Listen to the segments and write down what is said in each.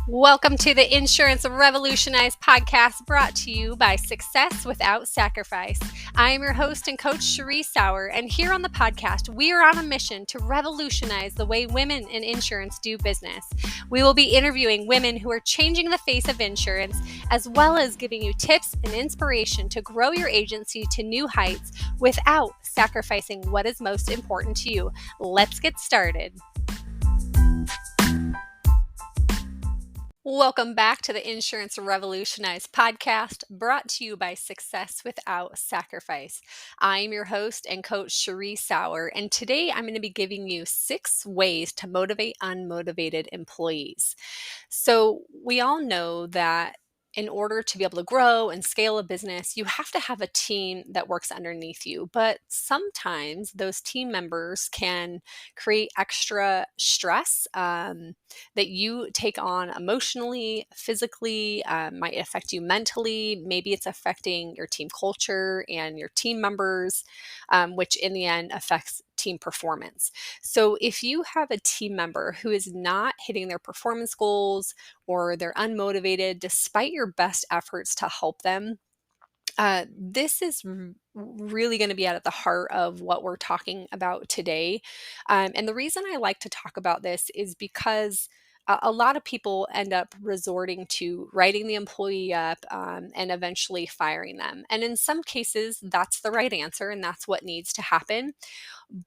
Welcome to the Insurance Revolutionized podcast brought to you by Success Without Sacrifice. I am your host and coach, Cheree, and here on the podcast, we are on a mission to revolutionize the way women in insurance do business. We will be interviewing women who are changing the face of insurance, as well as giving you tips and inspiration to grow your agency to new heights without sacrificing what is most important to you. Let's get started. Welcome back to the Insurance Revolutionized podcast brought to you by Success Without Sacrifice. I'm your host and coach, Cheree, and today I'm going to be giving you 6 ways to motivate unmotivated employees. So we all know that in order to be able to grow and scale a business, you have to have a team that works underneath you. But sometimes those team members can create extra stress that you take on emotionally, physically, might affect you mentally. Maybe it's affecting your team culture and your team members, which in the end affects team performance. So if you have a team member who is not hitting their performance goals or they're unmotivated despite your best efforts to help them, this is really going to be at the heart of what we're talking about today. And the reason I like to talk about this is because a lot of people end up resorting to writing the employee up and eventually firing them. And in some cases, that's the right answer and that's what needs to happen,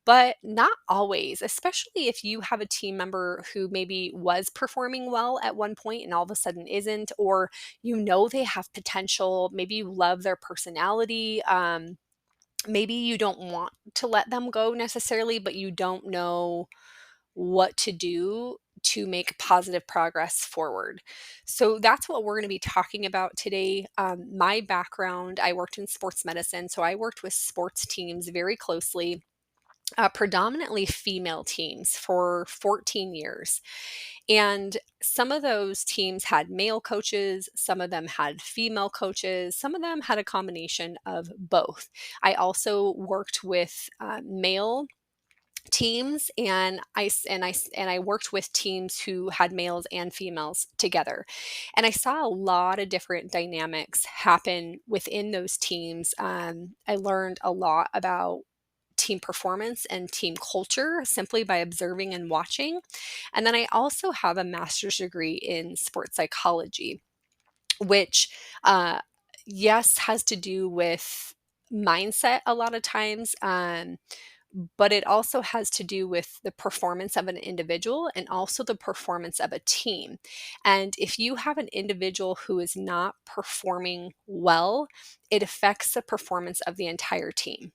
but not always, especially if you have a team member who maybe was performing well at one point and all of a sudden isn't, or you know they have potential, maybe you love their personality. Maybe you don't want to let them go necessarily, but you don't know what to do to make positive progress forward. So that's what we're going to be talking about today. My background, I worked in sports medicine, so I worked with sports teams very closely. Predominantly female teams for 14 years. And some of those teams had male coaches, some of them had female coaches, some of them had a combination of both. I also worked with male teams and I worked with teams who had males and females together, and I saw a lot of different dynamics happen within those teams. I learned a lot about team performance and team culture simply by observing and watching. And then I also have a master's degree in sports psychology, which, yes, has to do with mindset a lot of times. But it also has to do with the performance of an individual and also the performance of a team. And if you have an individual who is not performing well, it affects the performance of the entire team.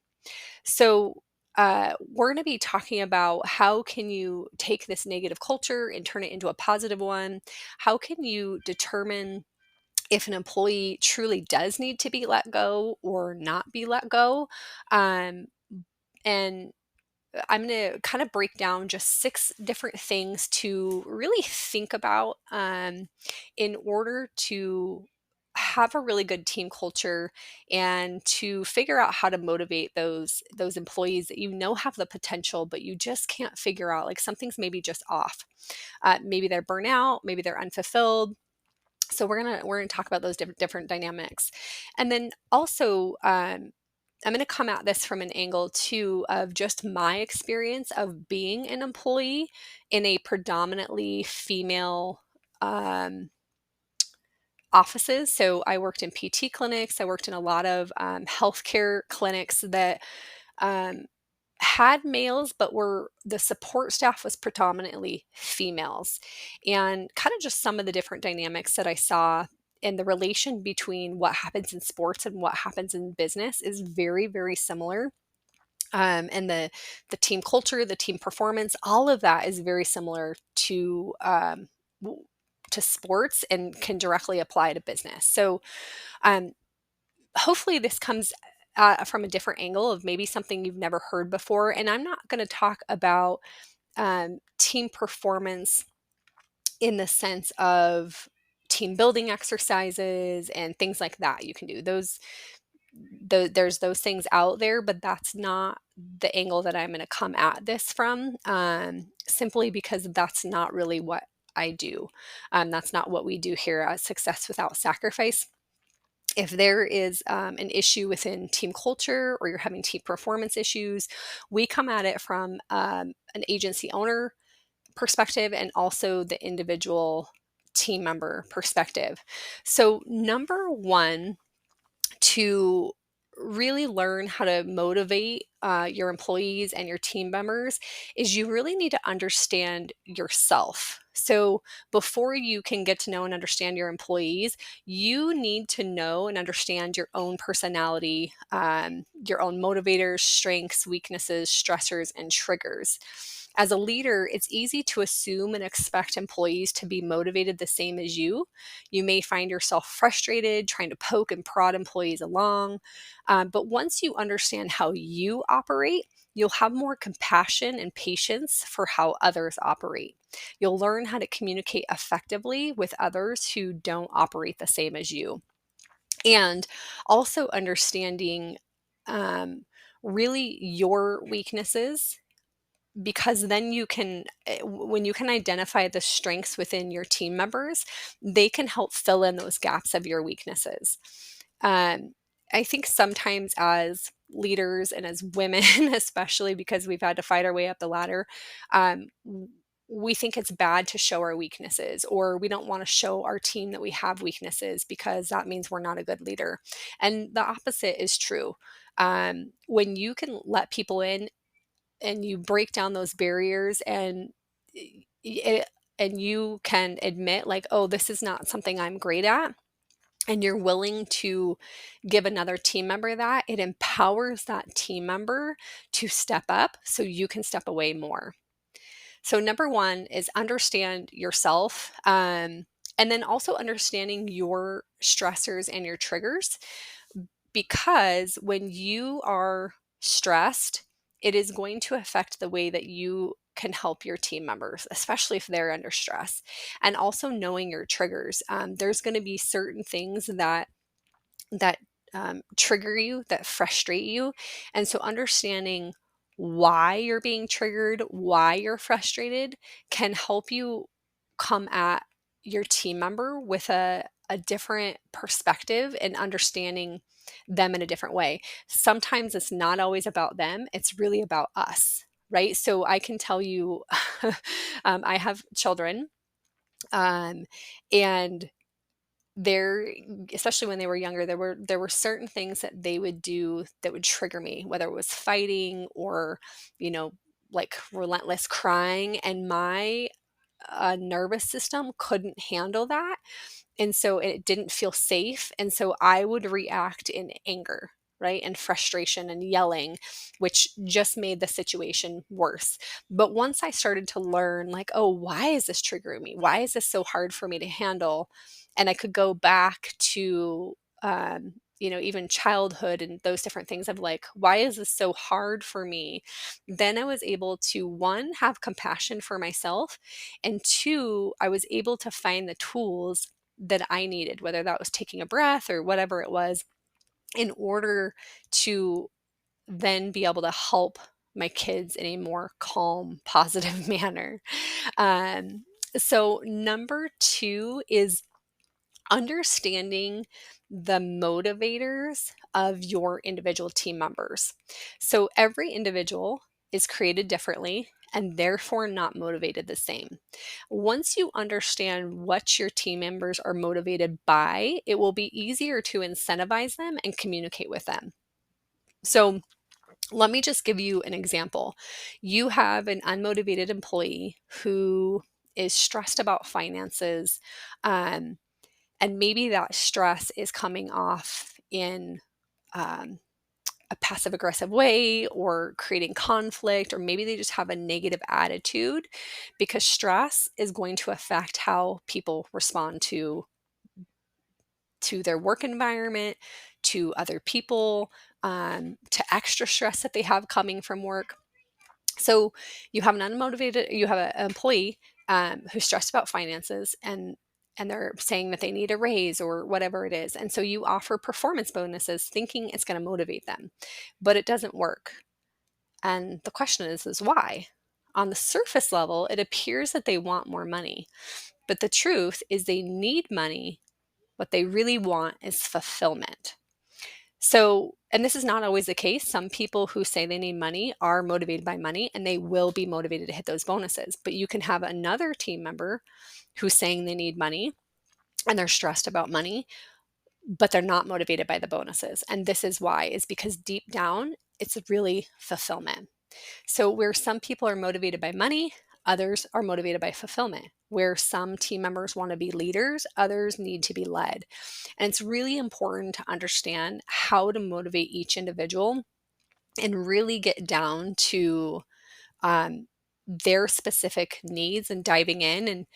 So we're going to be talking about how can you take this negative culture and turn it into a positive one? How can you determine if an employee truly does need to be let go or not be let go? And I'm going to kind of break down just 6 different things to really think about in order to have a really good team culture and to figure out how to motivate those employees that you know have the potential, but you just can't figure out, like, something's maybe just off. Maybe they're burnout, maybe they're unfulfilled. So we're gonna talk about those different dynamics, and then also I'm going to come at this from an angle too of just my experience of being an employee in a predominantly female offices. So I worked in PT clinics. I worked in a lot of healthcare clinics that um, had males, but the support staff was predominantly females. And kind of just some of the different dynamics that I saw and the relation between what happens in sports and what happens in business is very, very similar. And the team culture, the team performance, all of that is very similar to sports and can directly apply to business. So um, hopefully this comes from a different angle of maybe something you've never heard before. And I'm not going to talk about team performance in the sense of team building exercises and things like that. You can do those. There's those things out there, but that's not the angle that I'm going to come at this from, simply because that's not really what I do. That's not what we do here at Success Without Sacrifice. If there is an issue within team culture or you're having team performance issues, we come at it from an agency owner perspective and also the individual team member perspective. So, number one, to really learn how to motivate your employees and your team members is you really need to understand yourself. So, before you can get to know and understand your employees, you need to know and understand your own personality, your own motivators, strengths, weaknesses, stressors, and triggers. As a leader, it's easy to assume and expect employees to be motivated the same as you. You may find yourself frustrated trying to poke and prod employees along. But once you understand how you operate, you'll have more compassion and patience for how others operate. You'll learn how to communicate effectively with others who don't operate the same as you. And also understanding really your weaknesses, because then you can when you can identify the strengths within your team members, they can help fill in those gaps of your weaknesses. um, I think sometimes as leaders and as women especially because we've had to fight our way up the ladder, we think it's bad to show our weaknesses, or we don't want to show our team that we have weaknesses because that means we're not a good leader. And the opposite is true. When you can let people in and you break down those barriers, and it, and you can admit like, oh, this is not something I'm great at, and you're willing to give another team member that, it empowers that team member to step up so you can step away more. So number one is understand yourself, and then also understanding your stressors and your triggers, because when you are stressed, it is going to affect the way that you can help your team members, especially if they're under stress. And also knowing your triggers. There's going to be certain things that trigger you, that frustrate you. And so understanding why you're being triggered, why you're frustrated, can help you come at your team member with a different perspective and understanding them in a different way. Sometimes it's not always about them, it's really about us, right? So I can tell you, I have children, um, and there, especially when they were younger, there were certain things that they would do that would trigger me, whether it was fighting or, you know, like relentless crying, and my nervous system couldn't handle that. And so it didn't feel safe. And so I would react in anger, right? And frustration and yelling, which just made the situation worse. But once I started to learn, like, oh, why is this triggering me? Why is this so hard for me to handle? And I could go back to, even childhood and those different things of like, why is this so hard for me? Then I was able to, one, have compassion for myself, and two, I was able to find the tools that I needed, whether that was taking a breath or whatever it was, in order to then be able to help my kids in a more calm, positive manner. Um, so, number two is understanding the motivators of your individual team members. So every individual is created differently and therefore not motivated the same. Once you understand what your team members are motivated by, it will be easier to incentivize them and communicate with them. So let me just give you an example. You have an unmotivated employee who is stressed about finances. And maybe that stress is coming off in um, a passive aggressive way, or creating conflict, or maybe they just have a negative attitude, because stress is going to affect how people respond to their work environment, to other people, to extra stress that they have coming from work. So you have an employee who's stressed about finances, and they're saying that they need a raise or whatever it is. And so you offer performance bonuses thinking it's going to motivate them, but it doesn't work. And the question is why? On the surface level, it appears that they want more money. But the truth is they need money. What they really want is fulfillment. So, and this is not always the case. Some people who say they need money are motivated by money and they will be motivated to hit those bonuses. But you can have another team member who's saying they need money and they're stressed about money, but they're not motivated by the bonuses. And this is why, is because deep down, it's really fulfillment. So where some people are motivated by money, others are motivated by fulfillment. Where some team members want to be leaders, others need to be led. And it's really important to understand how to motivate each individual and really get down to their specific needs and diving in. And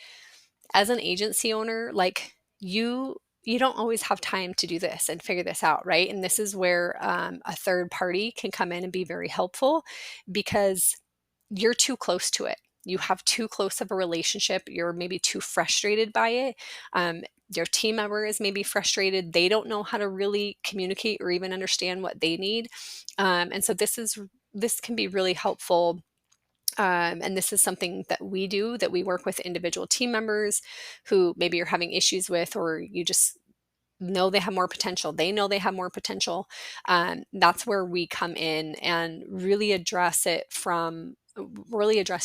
as an agency owner, like you don't always have time to do this and figure this out, right? And this is where a third party can come in and be very helpful because you're too close to it. You have too close of a relationship. You're maybe too frustrated by it. Your team member is maybe frustrated. They don't know how to really communicate or even understand what they need. And so this can be really helpful. And this is something that we do, that we work with individual team members who maybe you're having issues with, or you just know they have more potential. They know they have more potential. That's where we come in and really address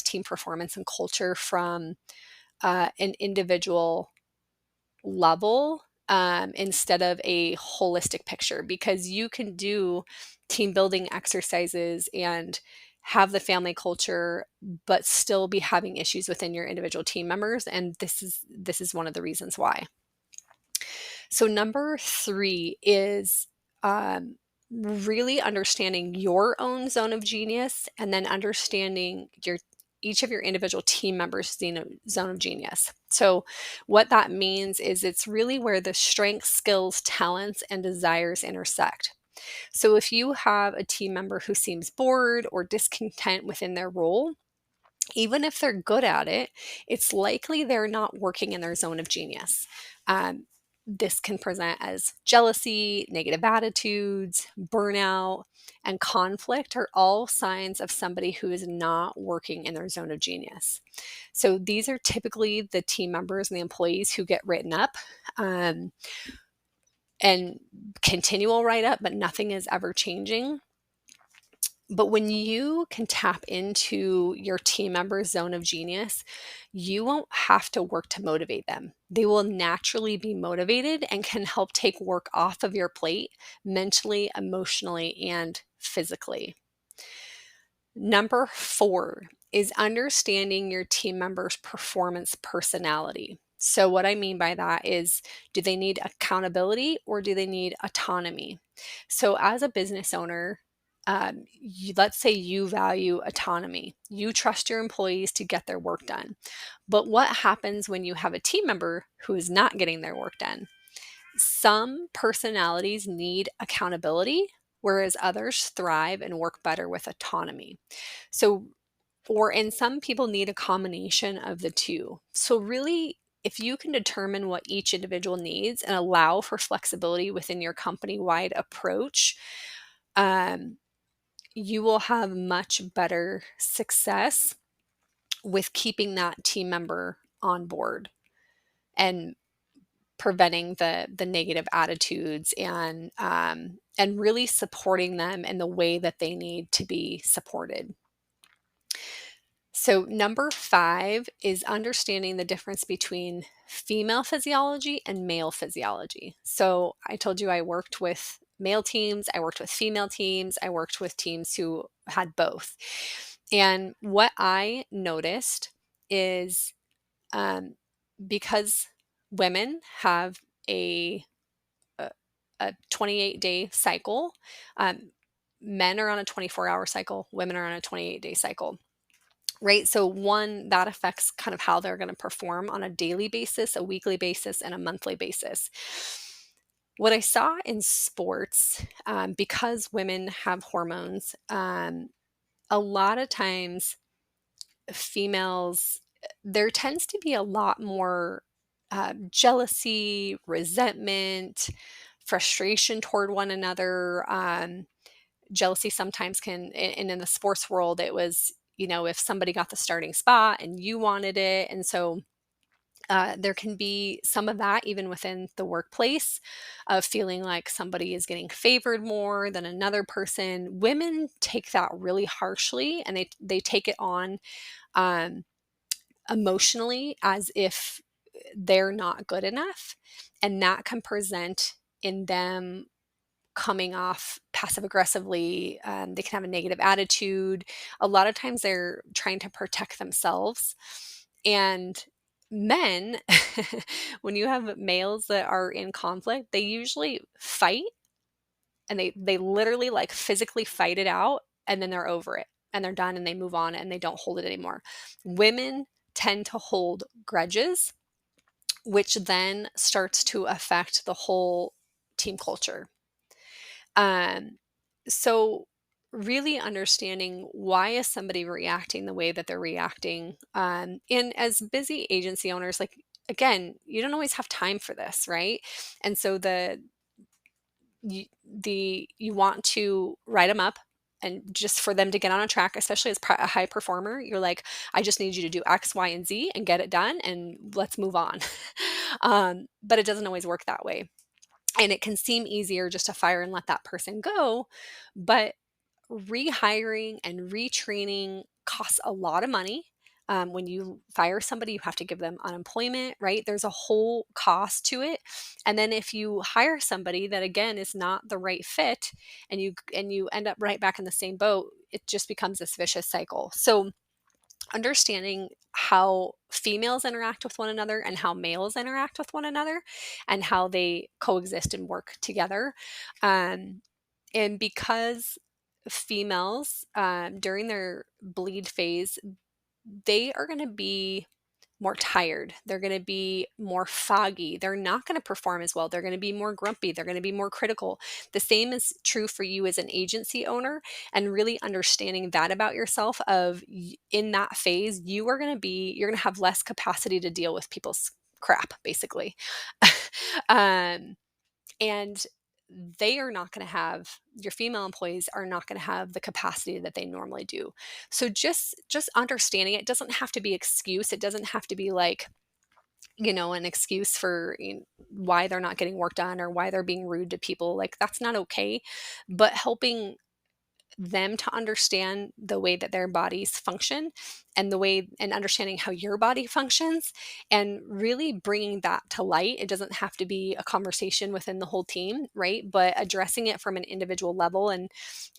team performance and culture from an individual level, instead of a holistic picture, because you can do team building exercises and have the family culture but still be having issues within your individual team members, and this is one of the reasons why. So number 3 is really understanding your own zone of genius, and then understanding each of your individual team members' zone of genius. So what that means is it's really where the strengths, skills, talents, and desires intersect. So if you have a team member who seems bored or discontent within their role, even if they're good at it, it's likely they're not working in their zone of genius. This can present as jealousy, negative attitudes, burnout, and conflict are all signs of somebody who is not working in their zone of genius. So these are typically the team members and the employees who get written up, and continual write up, but nothing is ever changing. But when you can tap into your team member's zone of genius, you won't have to work to motivate them. They will naturally be motivated and can help take work off of your plate mentally, emotionally, and physically. Number 4 is understanding your team member's performance personality. So, what I mean by that is, do they need accountability or do they need autonomy? So, as a business owner, let's say you value autonomy. You trust your employees to get their work done. But what happens when you have a team member who is not getting their work done? Some personalities need accountability, whereas others thrive and work better with autonomy. So, and some people need a combination of the two. So, really, if you can determine what each individual needs and allow for flexibility within your company wide approach, um, you will have much better success with keeping that team member on board and preventing the negative attitudes, and really supporting them in the way that they need to be supported. So number 5 is understanding the difference between female physiology and male physiology. So I told you I worked with male teams, I worked with female teams, I worked with teams who had both. And what I noticed is, um, because women have a a, a 28-day cycle, um, men are on a 24-hour cycle, women are on a 28-day cycle. Right. So, one, that affects kind of how they're going to perform on a daily basis, a weekly basis, and a monthly basis. What I saw in sports, because women have hormones, a lot of times females, there tends to be a lot more jealousy, resentment, frustration toward one another. Jealousy sometimes can, and in the sports world, it was, if somebody got the starting spot and you wanted it. And so There can be some of that even within the workplace of feeling like somebody is getting favored more than another person. Women take that really harshly, and they take it on um, emotionally as if they're not good enough, and that can present in them coming off passive aggressively. They can have a negative attitude. A lot of times they're trying to protect themselves. And men, when you have males that are in conflict, they usually fight, and they literally like physically fight it out, and then they're over it and they're done and they move on and they don't hold it anymore. Women tend to hold grudges, which then starts to affect the whole team culture. Um, so really understanding, why is somebody reacting the way that they're reacting? And as busy agency owners, like, again, you don't always have time for this, right? And so you want to write them up, and just for them to get on a track, especially as a high performer, you're like, I just need you to do X, Y, and Z and get it done, and let's move on. But it doesn't always work that way. And it can seem easier just to fire and let that person go. But rehiring and retraining costs a lot of money. When you fire somebody, you have to give them unemployment, right? There's a whole cost to it. And then if you hire somebody that, again, is not the right fit, and you end up right back in the same boat, it just becomes this vicious cycle. So understanding how females interact with one another and how males interact with one another, and how they coexist and work together. Um, and because females, during their bleed phase, they are going to be more tired. They're going to be more foggy. They're not going to perform as well. They're going to be more grumpy. They're going to be more critical. The same is true for you as an agency owner, and really understanding that about yourself of in that phase, you're going to have less capacity to deal with people's crap, basically. um, and they are not going to have your female employees are not going to have the capacity that they normally do. So just understanding, it doesn't have to be excuse. It doesn't have to be like, an excuse for why they're not getting work done or why they're being rude to people. Like, that's not okay. But helping them to understand the way that their bodies function, and understanding how your body functions, and really bringing that to light. It doesn't have to be a conversation within the whole team, right? But addressing it from an individual level, and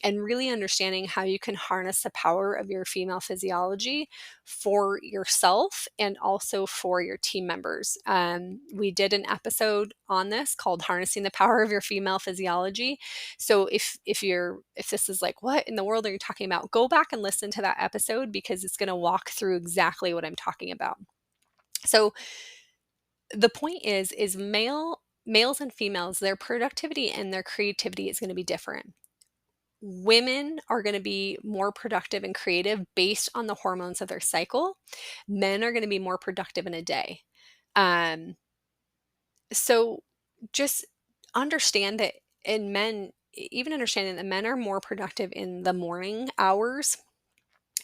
really understanding how you can harness the power of your female physiology for yourself and also for your team members. We did an episode on this called Harnessing the Power of Your Female Physiology. So if this is like, what in the world are you talking about? Go back and listen to that episode, because it's going to walk through exactly what I'm talking about. So the point is males and females, their productivity and their creativity is going to be different. Women are going to be more productive and creative based on the hormones of their cycle. Men are going to be more productive in a day. Um, so just understand that in men, even understanding that men are more productive in the morning hours,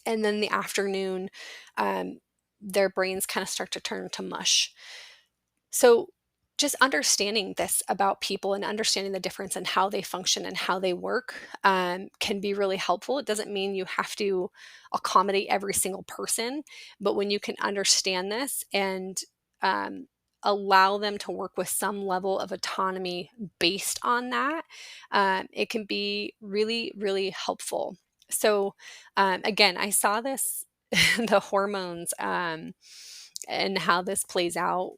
and then the afternoon, um, their brains kind of start to turn to mush. So just understanding this about people and understanding the difference in how they function and how they work, can be really helpful. It doesn't mean you have to accommodate every single person, but when you can understand this and um, allow them to work with some level of autonomy based on that, it can be really, really helpful. So, again, I saw this, the hormones, and how this plays out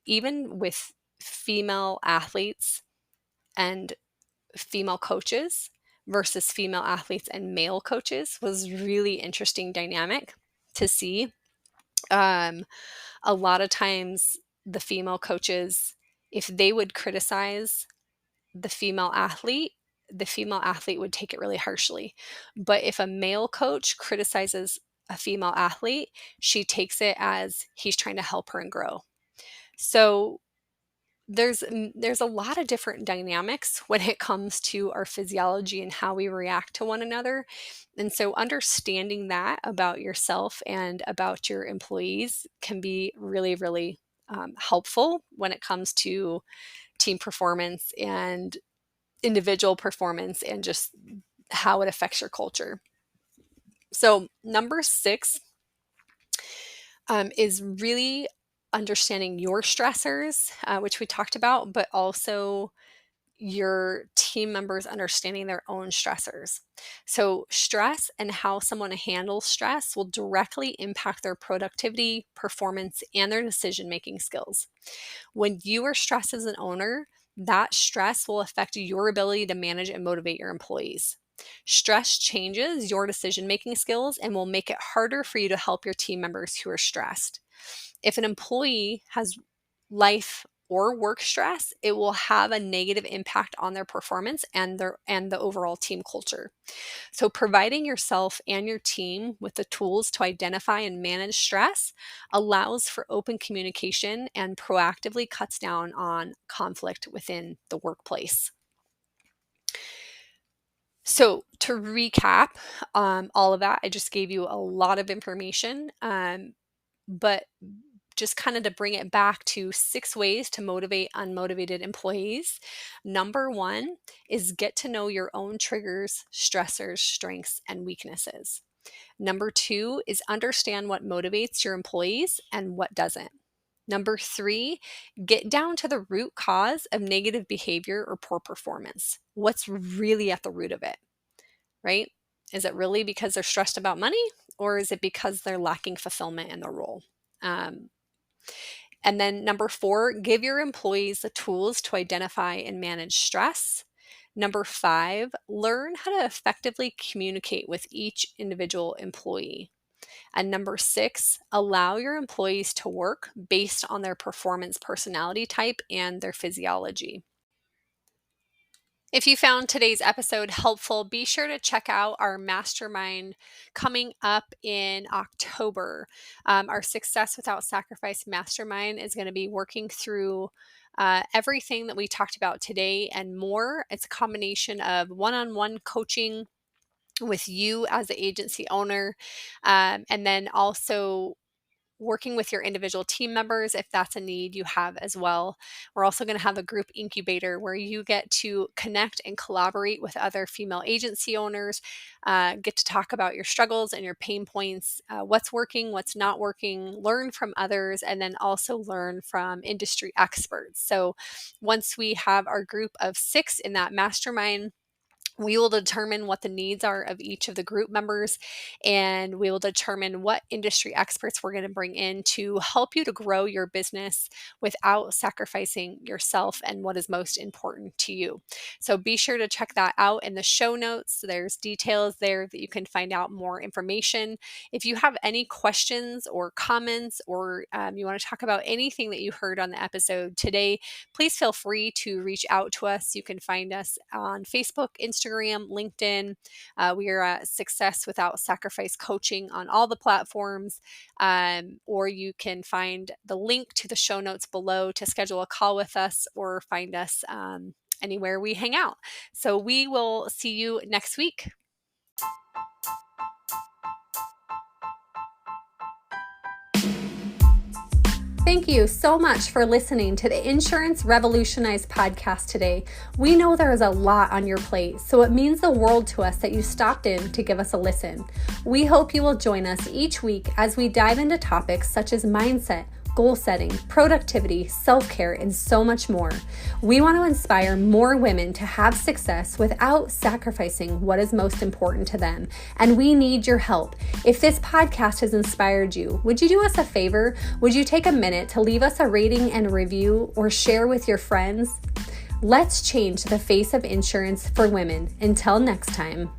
even with female athletes and female coaches versus female athletes and male coaches, was really interesting dynamic to see. Um, a lot of times the female coaches, if they would criticize the female athlete would take it really harshly. But if a male coach criticizes a female athlete, she takes it as he's trying to help her and grow. So there's a lot of different dynamics when it comes to our physiology and how we react to one another. And so understanding that about yourself and about your employees can be really, really helpful when it comes to team performance and individual performance and just how it affects your culture. So number 6 is really understanding your stressors, which we talked about, but also your team members understanding their own stressors. So, stress and how someone handles stress will directly impact their productivity, performance, and their decision making skills. When you are stressed as an owner, that stress will affect your ability to manage and motivate your employees. Stress changes your decision making skills and will make it harder for you to help your team members who are stressed. If an employee has life or work stress, it will have a negative impact on their performance and the overall team culture. So providing yourself and your team with the tools to identify and manage stress allows for open communication and proactively cuts down on conflict within the workplace. So to recap all of that, I just gave you a lot of information, but just kind of to bring it back to 6 ways to motivate unmotivated employees. Number 1 is get to know your own triggers, stressors, strengths, and weaknesses. Number 2 is understand what motivates your employees and what doesn't. Number 3, get down to the root cause of negative behavior or poor performance. What's really at the root of it, right? Is it really because they're stressed about money, or is it because they're lacking fulfillment in their role? And then number 4, give your employees the tools to identify and manage stress. Number 5, learn how to effectively communicate with each individual employee. And number 6, allow your employees to work based on their performance personality type and their physiology. If you found today's episode helpful, be sure to check out our mastermind coming up in October. Our Success Without Sacrifice mastermind is going to be working through everything that we talked about today and more. It's a combination of one-on-one coaching with you as the agency owner, and then also working with your individual team members if that's a need you have as well. We're also going to have a group incubator where you get to connect and collaborate with other female agency owners, get to talk about your struggles and your pain points, what's working, what's not working, learn from others, and then also learn from industry experts. So once we have our group of 6 in that mastermind, we will determine what the needs are of each of the group members, and we will determine what industry experts we're going to bring in to help you to grow your business without sacrificing yourself and what is most important to you. So be sure to check that out in the show notes. There's details there that you can find out more information. If you have any questions or comments, or you want to talk about anything that you heard on the episode today, please feel free to reach out to us. You can find us on Facebook, Instagram, LinkedIn. We are at Success Without Sacrifice Coaching on all the platforms, or you can find the link to the show notes below to schedule a call with us or find us anywhere we hang out. So we will see you next week. Thank you so much for listening to the Insurance Revolutionized podcast today. We know there is a lot on your plate, so it means the world to us that you stopped in to give us a listen. We hope you will join us each week as we dive into topics such as mindset, goal setting, productivity, self-care, and so much more. We want to inspire more women to have success without sacrificing what is most important to them, and we need your help. If this podcast has inspired you, would you do us a favor? Would you take a minute to leave us a rating and a review or share with your friends? Let's change the face of insurance for women. Until next time.